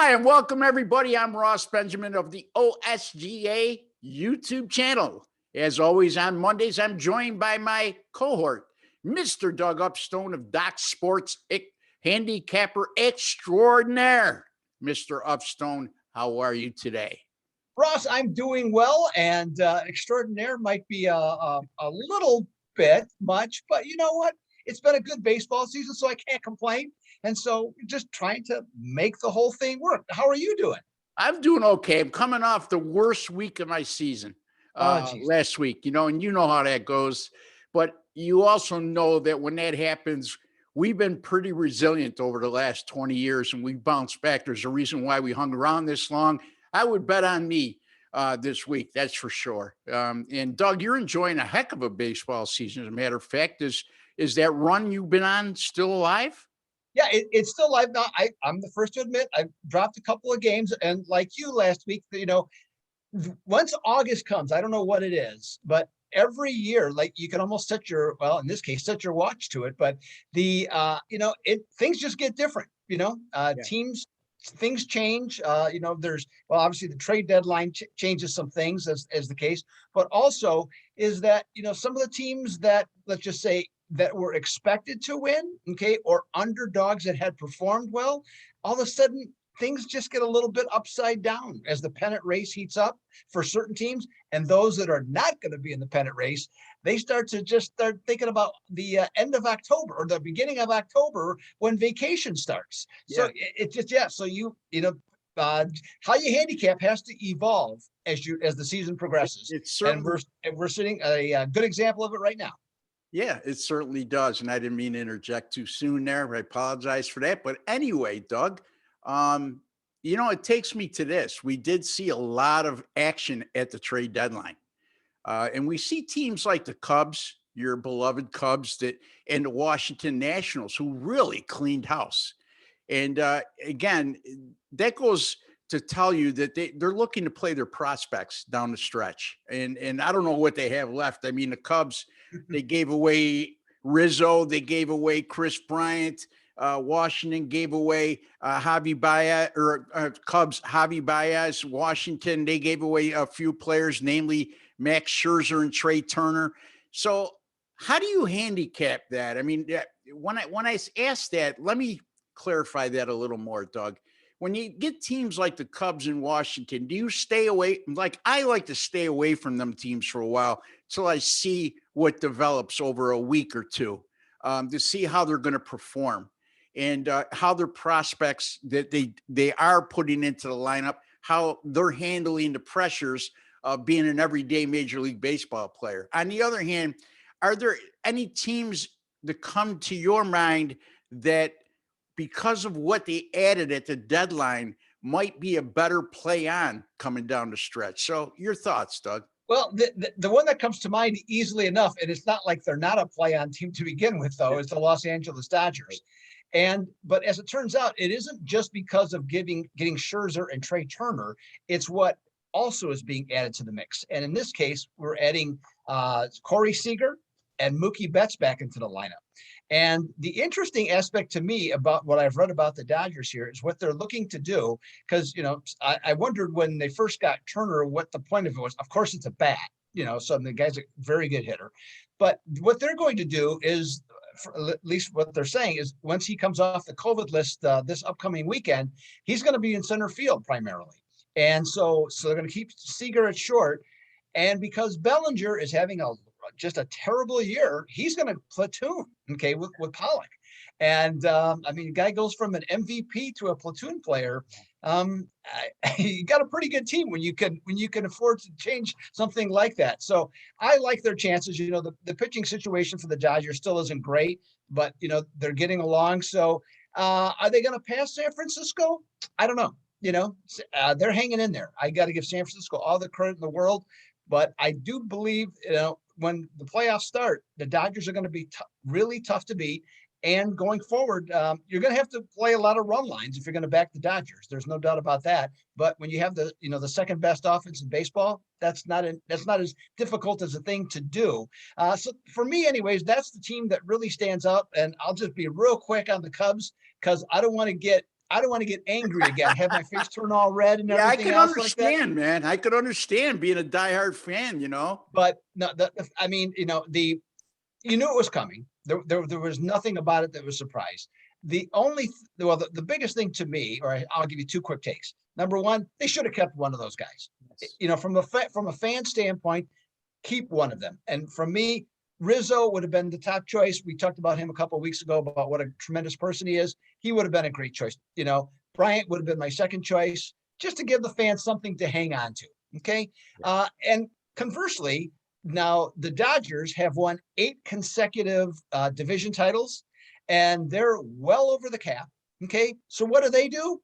Hi, and welcome everybody. I'm Ross Benjamin of the OSGA YouTube channel. As always, on Mondays, I'm joined by my cohort, Mr. Doug Upstone of Doc Sports handicapper extraordinaire. Mr. Upstone, how are you today? Ross, I'm doing well, and extraordinaire might be a little bit much, but you know what? It's been a good baseball season, so I can't complain. And so just trying to make the whole thing work. How are you doing? I'm doing okay. I'm coming off the worst week of my season Oh, geez. last week, and you know how that goes. But you also know that when that happens, we've been pretty resilient over the last 20 years and we bounced back. There's a reason why we hung around this long. I would bet on me this week, that's for sure. And Doug, you're enjoying a heck of a baseball season. As a matter of fact, is that run you've been on still alive? Yeah, it's still live now. I'm the first to admit I dropped a couple of games, and like you last week, once August comes, I don't know what it is, but every year, like you can almost set your, well, in this case, set your watch to it. But things just get different. Yeah. Teams, things change. There's, well, obviously the trade deadline changes some things as the case, but also is that some of the teams that, let's just say, that were expected to win, okay, or underdogs that had performed well, all of a sudden things just get a little bit upside down as the pennant race heats up for certain teams. And those that are not going to be in the pennant race, they start thinking about the end of October or the beginning of October when vacation starts. Yeah. So it's just, yeah. So how you handicap has to evolve as the season progresses. It's And certainly we're sitting a good example of it right now. Yeah, it certainly does. And I didn't mean to interject too soon there. I apologize for that. But anyway, Doug, it takes me to this. We did see a lot of action at the trade deadline. And we see teams like the Cubs, your beloved Cubs, and the Washington Nationals, who really cleaned house. And again, that goes to tell you that they're looking to play their prospects down the stretch. And I don't know what they have left. I mean, the Cubs, they gave away Rizzo, they gave away Chris Bryant. Washington gave away Javi Baez, or Cubs Javi Baez. Washington, they gave away a few players, namely Max Scherzer and Trey Turner. So how do you handicap that? I mean, when I asked that, let me clarify that a little more, Doug. When you get teams like the Cubs in Washington, do you stay away? Like I like to stay away from them teams for a while till I see what develops over a week or two, to see how they're going to perform and how their prospects that they are putting into the lineup, how they're handling the pressures of being an everyday Major League Baseball player. On the other hand, are there any teams that come to your mind that, because of what they added at the deadline, might be a better play on coming down the stretch? So your thoughts, Doug? Well, the one that comes to mind easily enough, and it's not like they're not a play-on team to begin with, though, is the Los Angeles Dodgers. But as it turns out, it isn't just because of getting Scherzer and Trey Turner. It's what also is being added to the mix. And in this case, we're adding Corey Seager and Mookie Betts back into the lineup. And the interesting aspect to me about what I've read about the Dodgers here is what they're looking to do. Because, I wondered when they first got Turner, what the point of it was. Of course, it's a bat, so the guy's a very good hitter. But what they're going to do is, at least what they're saying is, once he comes off the COVID list this upcoming weekend, he's going to be in center field primarily. And so they're going to keep Seager at short. And because Bellinger is having just a terrible year, he's going to platoon, okay, with Pollock. And the guy goes from an MVP to a platoon player. You got a pretty good team when you can afford to change something like that. So I like their chances. The pitching situation for the Dodgers still isn't great, but they're getting along. So are they going to pass San Francisco? I don't know. They're hanging in there. I got to give San Francisco all the credit in the world, but I do believe when the playoffs start, the Dodgers are going to be really tough to beat. And going forward, you're going to have to play a lot of run lines if you're going to back the Dodgers. There's no doubt about that. But when you have the second best offense in baseball, that's not as difficult as a thing to do. So for me, anyways, that's the team that really stands out. And I'll just be real quick on the Cubs because I don't want to get I don't want to get angry again, have my face turn all red and Yeah, I everything could else like that. understand, man. I could understand being a diehard fan, you know? But no, I mean, you knew it was coming. There was nothing about it that was surprise. The biggest thing to me, I'll give you two quick takes. Number one, they should have kept one of those guys. Yes. From a fan standpoint, keep one of them. And from me, Rizzo would have been the top choice. We talked about him a couple of weeks ago about what a tremendous person he is. He would have been a great choice. Bryant would have been my second choice, just to give the fans something to hang on to. Okay. And conversely, now the Dodgers have won 8 consecutive division titles, and they're well over the cap. Okay. So what do?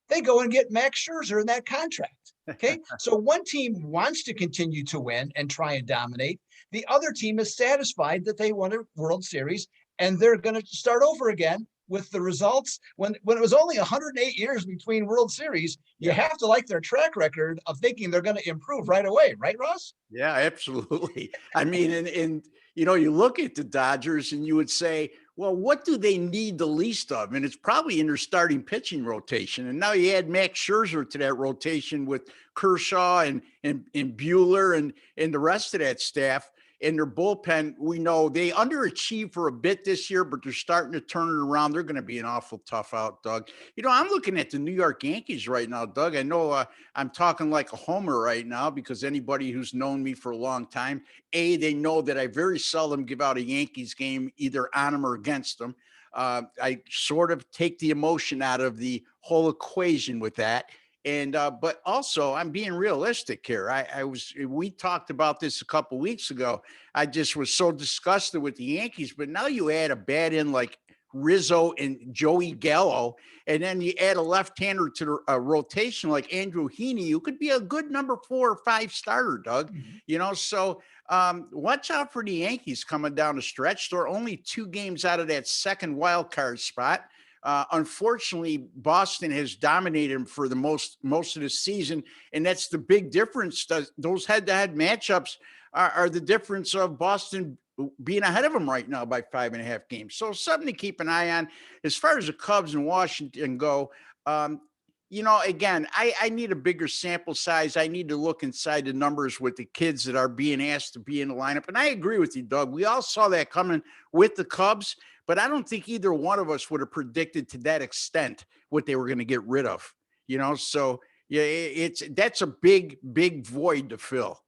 They go and get Max Scherzer in that contract. Okay. So one team wants to continue to win and try and dominate. The other team is satisfied that they won a World Series, and they're going to start over again with the results. When it was only 108 years between World Series, you have to like their track record of thinking they're going to improve right away. Right, Ross? Yeah, absolutely. I mean, and you look at the Dodgers and you would say, well, what do they need the least of? And it's probably in their starting pitching rotation. And now you add Max Scherzer to that rotation with Kershaw and Bueller and the rest of that staff. And their bullpen, we know they underachieved for a bit this year, but they're starting to turn it around. They're going to be an awful tough out, Doug. I'm looking at the New York Yankees right now, Doug. I know I'm talking like a homer right now because anybody who's known me for a long time, they know that I very seldom give out a Yankees game either on them or against them. I sort of take the emotion out of the whole equation with that. And but also I'm being realistic here. We talked about this a couple weeks ago. I just was so disgusted with the Yankees, but now you add a bat in like Rizzo and Joey Gallo, and then you add a left-hander to the rotation like Andrew Heaney, who could be a good number 4 or 5 starter, Doug. So watch out for the Yankees coming down the stretch. They're only 2 games out of that second wild card spot. Unfortunately, Boston has dominated them for the most of the season, and that's the big difference. Those head-to-head matchups are the difference of Boston being ahead of them right now by 5.5 games. So something to keep an eye on. As far as the Cubs and Washington go, again, I need a bigger sample size. I need to look inside the numbers with the kids that are being asked to be in the lineup. And I agree with you, Doug. We all saw that coming with the Cubs, but I don't think either one of us would have predicted to that extent what they were going to get rid of. So yeah, that's a big void to fill.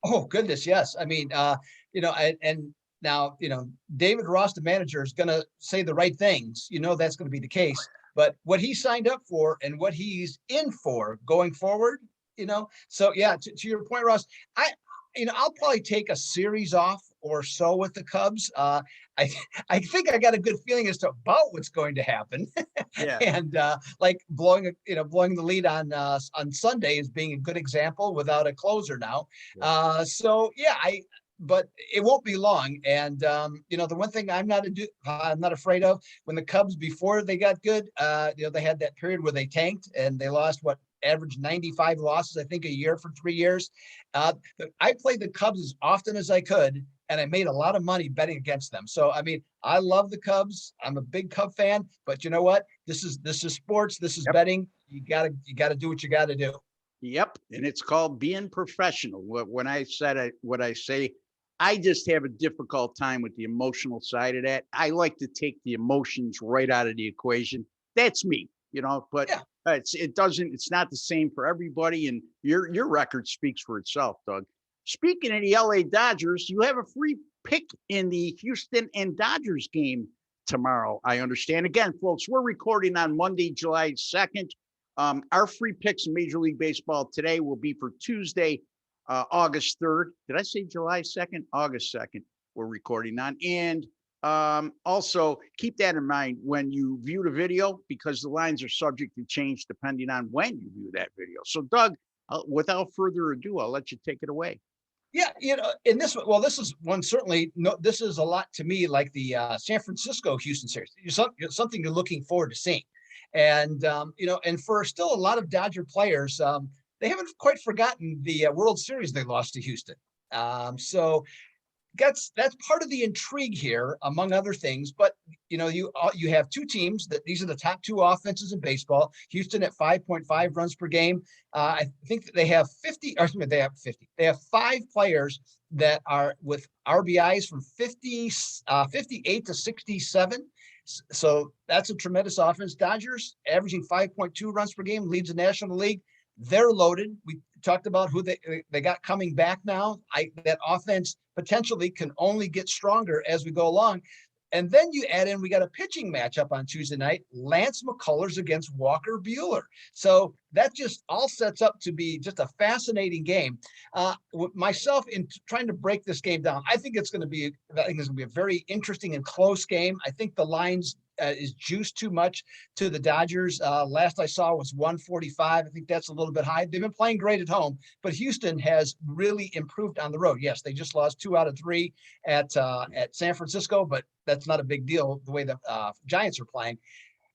Oh goodness, yes. I mean, and now David Ross, the manager, is going to say the right things. That's going to be the case. But what he signed up for and what he's in for going forward, So yeah, to your point, Ross, I'll probably take a series off or so with the Cubs. I think I got a good feeling as to about what's going to happen. Yeah. And like blowing the lead on Sunday is being a good example without a closer now. Yeah. So yeah, but it won't be long. And the one thing I'm not afraid of, when the Cubs, before they got good, they had that period where they tanked and they lost average 95 losses, I think, a year for 3 years. I played the Cubs as often as I could, and I made a lot of money betting against them. So, I mean, I love the Cubs. I'm a big Cub fan, but you know what? This is sports. This is betting. You gotta do what you gotta do. Yep. And it's called being professional. When I said what I say, I just have a difficult time with the emotional side of that. I like to take the emotions right out of the equation. That's me, but Yeah. It's not the same for everybody. And your record speaks for itself, Doug. Speaking of the LA Dodgers, you have a free pick in the Houston and Dodgers game tomorrow, I understand. Again, folks, we're recording on Monday, July 2nd. Our free picks in Major League Baseball today will be for Tuesday, August 3rd. Did I say July 2nd? August 2nd, we're recording on. And also keep that in mind when you view the video, because the lines are subject to change depending on when you view that video. So, Doug, without further ado, I'll let you take it away. Yeah, in this one, this is one certainly. No, this is a lot to me like the San Francisco Houston series. Something you're looking forward to seeing, and and for still a lot of Dodger players, they haven't quite forgotten the World Series they lost to Houston. So that's part of the intrigue here, among other things. But you have two teams that these are the top two offenses in baseball. Houston at 5.5 runs per game. I think that they have 50. Or excuse me, they have 50. They have 5 players that are with RBIs from 58 to 67. So that's a tremendous offense. Dodgers averaging 5.2 runs per game, leads the National League. They're loaded. We talked about who they got coming back now. That offense potentially can only get stronger as we go along. And then you add in, we got a pitching matchup on Tuesday night, Lance McCullers against Walker Buehler. So that just all sets up to be just a fascinating game. Myself, in trying to break this game down, I think it's going to be a very interesting and close game. I think the lines is juiced too much to the Dodgers. Last I saw was 145. I think that's a little bit high. They've been playing great at home, but Houston has really improved on the road. Yes, they just lost 2 out of 3 at San Francisco, but that's not a big deal the way the Giants are playing.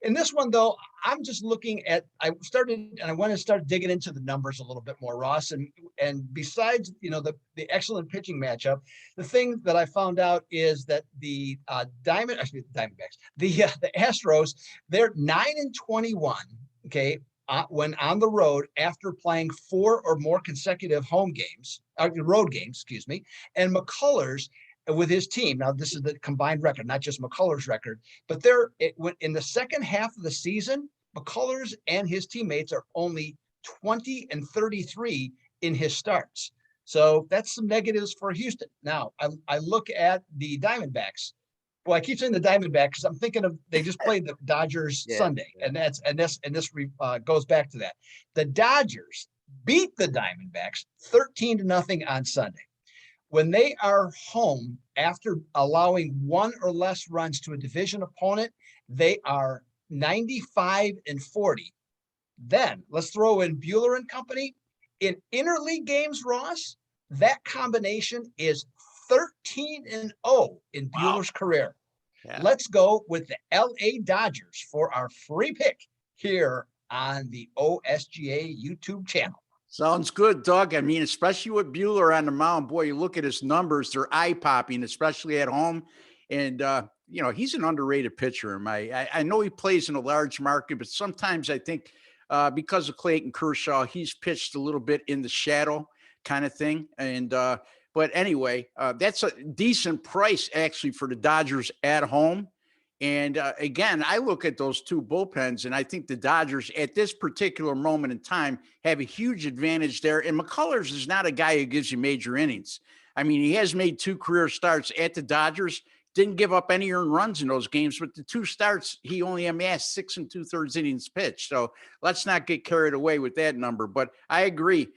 In this one, though, I'm just looking at, I want to start digging into the numbers a little bit more, Ross. And besides, the excellent pitching matchup, the thing that I found out is that the Diamondbacks, the Astros, they're 9-21, okay, when on the road after playing 4 or more consecutive road games, excuse me. And McCullers, with his team. Now, this is the combined record, not just McCullers' record, but in the second half of the season, McCullers and his teammates are only 20-33 in his starts. So that's some negatives for Houston. Now, I look at the Diamondbacks. Well, I keep saying the Diamondbacks because I'm thinking of they just played the Dodgers Sunday, and this goes back to that. The Dodgers beat the Diamondbacks 13-0 on Sunday. When they are home after allowing 1 or less runs to a division opponent, they are 95-40. Then let's throw in Buehler and company. In interleague games, Ross, that combination is 13-0 in Buehler's career. Yeah. Let's go with the LA Dodgers for our free pick here on the OSGA YouTube channel. Sounds good, Doug. I mean, especially with Buehler on the mound, boy, you look at his numbers, they're eye-popping, especially at home. And, he's an underrated pitcher. I know he plays in a large market, but sometimes I think because of Clayton Kershaw, he's pitched a little bit in the shadow kind of thing. And but anyway, that's a decent price, actually, for the Dodgers at home. And again, I look at those two bullpens, and I think the Dodgers at this particular moment in time have a huge advantage there. And McCullers is not a guy who gives you major innings. I mean, he has made 2 career starts at the Dodgers, didn't give up any earned runs in those games, but the 2 starts, he only amassed 6 2/3 innings pitched. So let's not get carried away with that number. But I agree.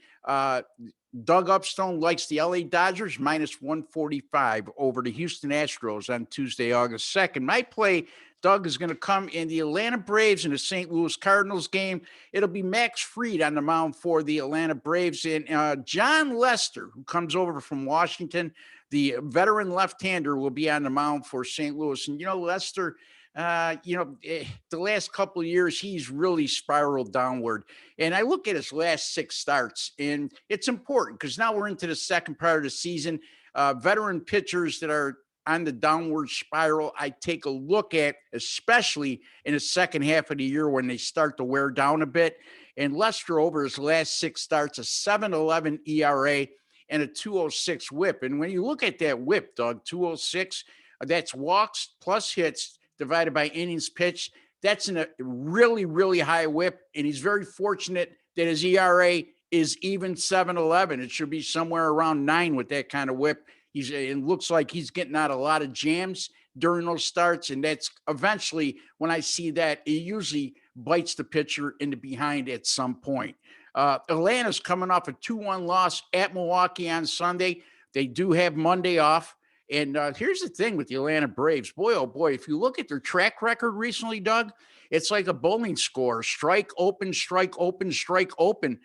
Doug Upstone likes the LA Dodgers -145 over the Houston Astros on Tuesday, August 2nd. My play, Doug, is going to come in the Atlanta Braves and the St. Louis Cardinals game. It'll be Max Fried on the mound for the Atlanta Braves, and John Lester, who comes over from Washington, the veteran left-hander, will be on the mound for St. Louis. And, Lester, the last couple of years, he's really spiraled downward. And I look at his last 6 starts, and it's important because now we're into the second part of the season. Veteran pitchers that are on the downward spiral, I take a look at, especially in the second half of the year when they start to wear down a bit. And Lester, over his last 6 starts, a 7.11 ERA and a 2.06 whip. And when you look at that whip, Doug, 2.06, that's walks plus hits divided by innings pitched. That's in a really, really high whip. And he's very fortunate that his ERA is even 7.11. It should be somewhere around 9 with that kind of whip. It looks like he's getting out a lot of jams during those starts. And that's eventually, when I see that, it usually bites the pitcher in the behind at some point. Atlanta's coming off a 2-1 loss at Milwaukee on Sunday. They do have Monday off. And here's the thing with the Atlanta Braves. Boy, oh boy, if you look at their track record recently, Doug, it's like a bowling score. Strike, open, strike, open, strike, open.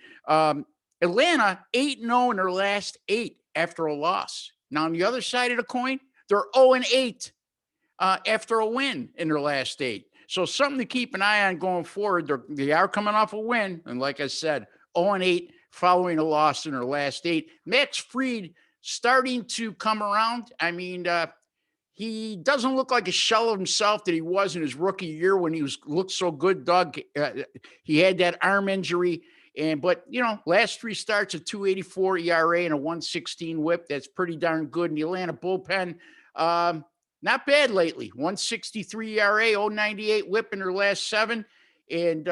Atlanta, 8-0 in their last 8 after a loss. Now, on the other side of the coin, they're 0-8 after a win in their last 8. So something to keep an eye on going forward. They are coming off a win. And like I said, 0-8 following a loss in their last 8. Max Fried starting to come around. I mean, he doesn't look like a shell of himself that he was in his rookie year when he looked so good, Doug. He had that arm injury, but last three starts a 2.84 ERA and a 1.16 WHIP. That's pretty darn good. And the Atlanta bullpen, not bad lately. 1.63 ERA, 0.98 WHIP in their last seven, and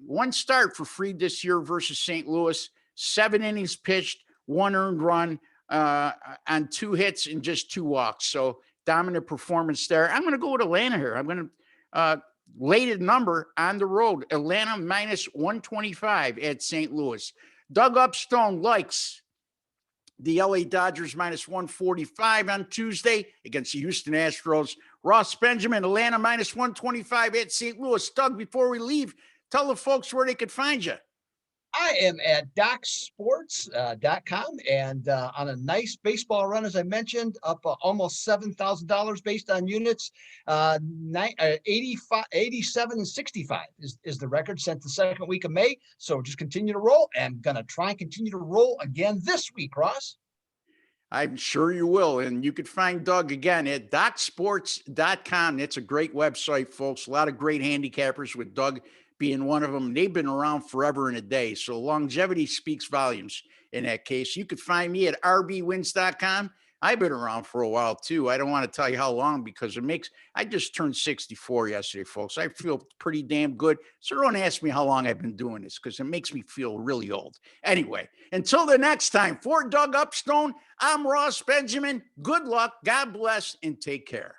one start for Fried this year versus St. Louis. 7 innings pitched, 1 earned run on 2 hits and just 2 walks. So dominant performance there. I'm going to go with Atlanta here. I'm going to lay the number on the road. Atlanta minus 125 at St. Louis. Doug Upstone likes the LA Dodgers minus 145 on Tuesday against the Houston Astros. Ross Benjamin, Atlanta minus 125 at St. Louis. Doug, before we leave, tell the folks where they could find you. I am at docsports.com and on a nice baseball run, as I mentioned, up almost $7,000 based on units. 85, 87 and 65 is the record since the second week of May. So just continue to roll, and going to try and continue to roll again this week, Ross. I'm sure you will. And you could find Doug again at docsports.com. It's a great website, folks. A lot of great handicappers, with Doug being one of them. They've been around forever and a day. So longevity speaks volumes in that case. You could find me at rbwins.com. I've been around for a while too. I don't want to tell you how long, because I just turned 64 yesterday, folks. I feel pretty damn good. So don't ask me how long I've been doing this, because it makes me feel really old. Anyway, until the next time, for Doug Upstone, I'm Ross Benjamin. Good luck, God bless, and take care.